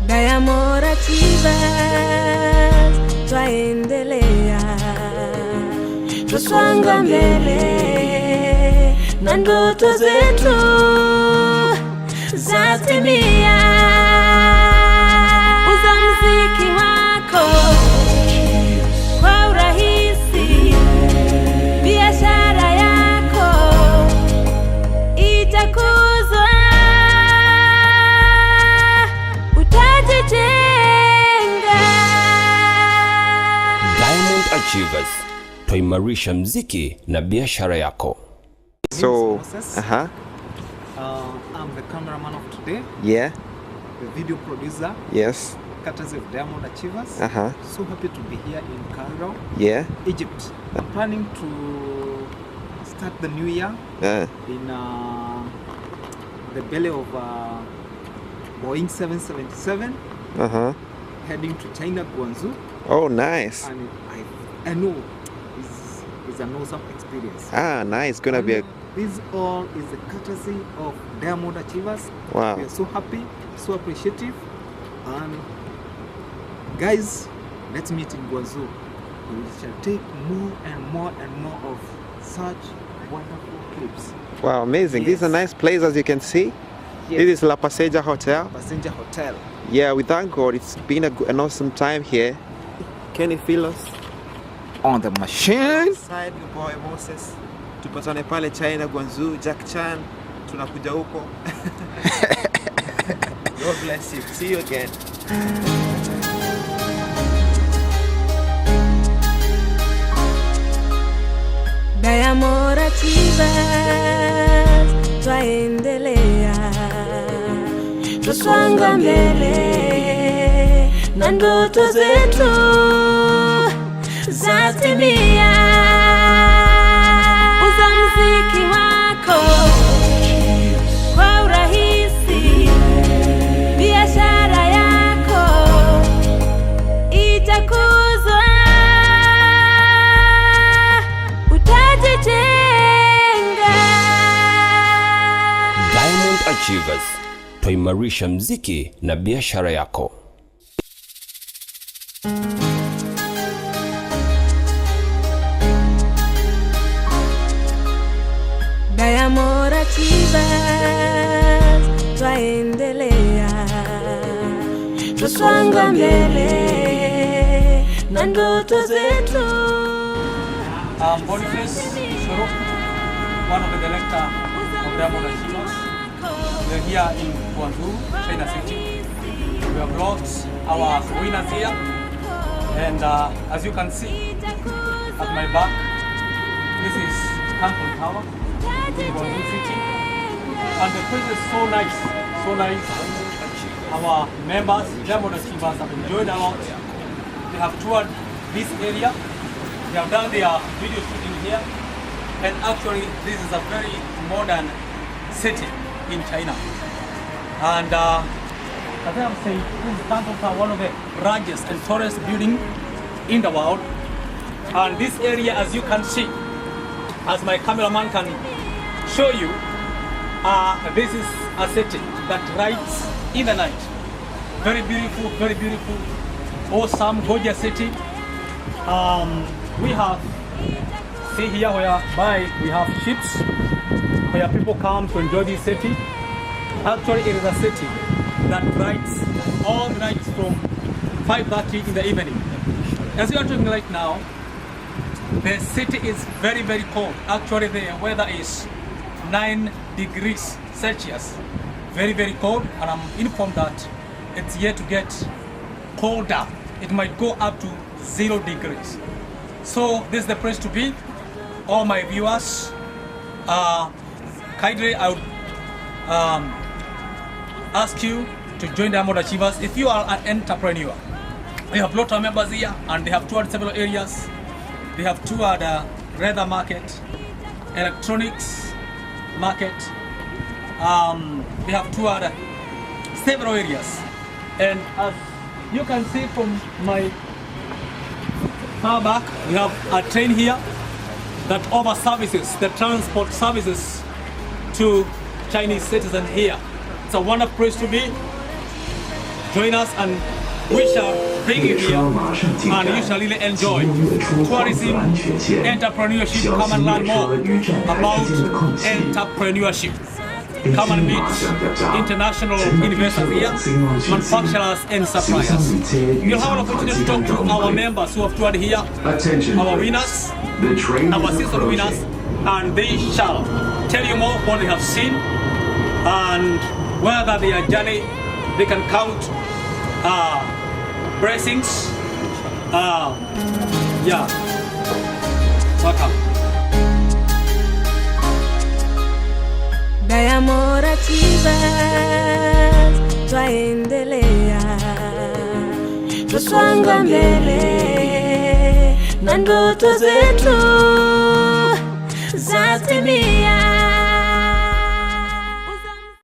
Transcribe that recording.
Diamond Achievers, twaendelea, tusonga mbele na ndoto zetu zatimia. Uza muziki wako kwa urahisi, biashara yako itakuzwa, utajijenga. Diamond Achievers, tuimarisha muziki na biashara yako. So, I'm the cameraman of today. Yeah. The video producer. Yes. Courtesy of Diamond Achievers. So happy to be here in Cairo, Yeah. Egypt. I'm planning to start the new year in the belly of Boeing 777, heading to China, Guangzhou. Oh, nice. And I know it's an awesome experience. Nice. Gonna be a... This all is the courtesy of Diamond Achievers. Wow. We are so happy, so appreciative. And guys, let's meet in Guangzhou. We shall take more and more and more of such wonderful clips. Wow, amazing. Yes. This is a nice place, as you can see. Yes. This is La Passenger Hotel. Passenger Hotel. Yeah, we thank God. It's been an awesome time here. Can you feel us? On the machine. Side your boy Moses. Tupatane pale China, Guangzhou, Jack Chan. Tunakuja huko. God bless you. See you again. Diamond Achievers, twaendelea, tusonga mbele na ndoto zetu zatimia. Uza muziki wako kwa urahisi, biashara yako itakuzwa, utajijenga. Diamond Achievers, tuimarisha muziki na biashara yako. Diamond Achievers, twaendelea, tusonga mbele na ndoto zetu. Boniface Shoro, one of the director of Diamond Achievers. We are here in Guangzhou, China City. We have brought our winners here, and as you can see at my back, this is Campbell Tower in Guangzhou City, and the place is so nice, so nice. Our members, Diamond Achievers, have enjoyed a lot. They have toured this area. They have done their video shooting here, and actually this is a very modern city in China. And as I am saying, this is Campbell Tower, one of the largest and tallest building in the world. And this area, as you can see, as my cameraman can show you, this is a city that lights in the night. Very beautiful, awesome, gorgeous city. We have, see here whereby we have ships where people come to enjoy this city. Actually, it is a city that lights all the nights from 5:30 in the evening. As we are talking right now, the city is very, very cold. Actually, the weather is 9 degrees Celsius. Very, very cold, and I'm informed that it's yet to get colder. It might go up to 0 degrees. So this is the place to be. All my viewers, kindly I would ask you to join Diamond Achievers. If you are an entrepreneur, we have a lot of members here, and they have toured several areas. They have toured leather market, electronics market. They have toured several areas, and as you can see from my far back, we have a train here. that offer services, the transport services to Chinese citizens here. It's a wonderful place to be. Join us and we shall bring you here and you shall really enjoy tourism, entrepreneurship. Come and learn more about entrepreneurship. Come and meet international investors here, manufacturers and suppliers. You'll have an opportunity to talk to our members who have toured here, our winners, our season winners, and they shall tell you more what they have seen and whether their journey they can count blessings. Yeah. Welcome. Diamond Achievers, twaendelea, tusonga mbele na ndoto zetu zatimia.